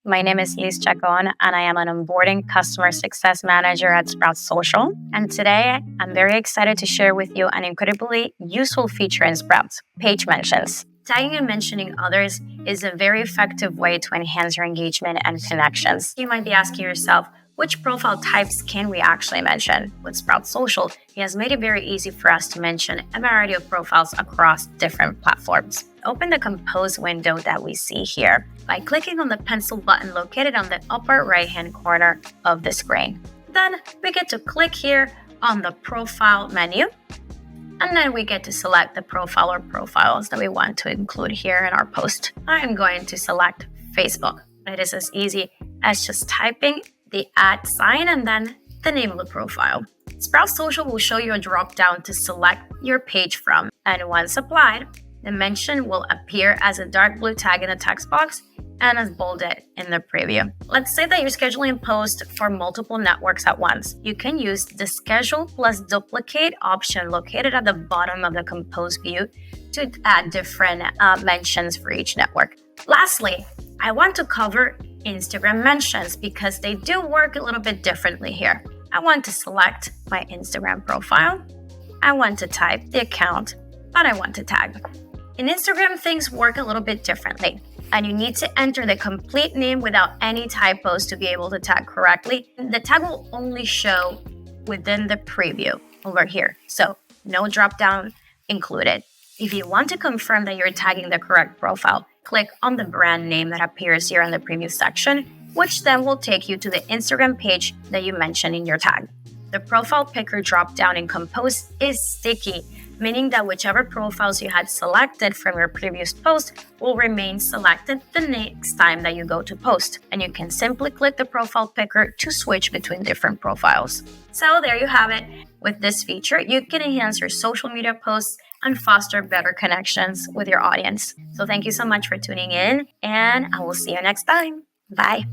My name is Liz Chacon, and I am an onboarding customer success manager at Sprout Social. And today, I'm very excited to share with you an incredibly useful feature in Sprout, page mentions. Tagging and mentioning others is a very effective way to enhance your engagement and connections. You might be asking yourself, which profile types can we actually mention? With Sprout Social, it has made it very easy for us to mention a variety of profiles across different platforms. Open the Compose window that we see here by clicking on the pencil button located on the upper right-hand corner of the screen. Then we get to click here on the Profile menu, and then we get to select the profile or profiles that we want to include here in our post. I am going to select Facebook. It is as easy as just typing the @ sign and then the name of the profile. Sprout Social will show you a drop-down to select your page from, and once applied, the mention will appear as a dark blue tag in the text box and as bolded in the preview. Let's say that you're scheduling a post for multiple networks at once. You can use the Schedule plus Duplicate option located at the bottom of the Compose view to add different mentions for each network. Lastly, I want to cover Instagram mentions because they do work a little bit differently here. I want to select my Instagram profile. I want to type the account that I want to tag. In Instagram, things work a little bit differently, and you need to enter the complete name without any typos to be able to tag correctly. The tag will only show within the preview over here, so no drop down included. If you want to confirm that you're tagging the correct profile, click on the brand name that appears here in the preview section, which then will take you to the Instagram page that you mentioned in your tag. The profile picker drop-down in Compose is sticky, meaning that whichever profiles you had selected from your previous post will remain selected the next time that you go to post. And you can simply click the profile picker to switch between different profiles. So there you have it. With this feature, you can enhance your social media posts and foster better connections with your audience. So thank you so much for tuning in, and I will see you next time. Bye.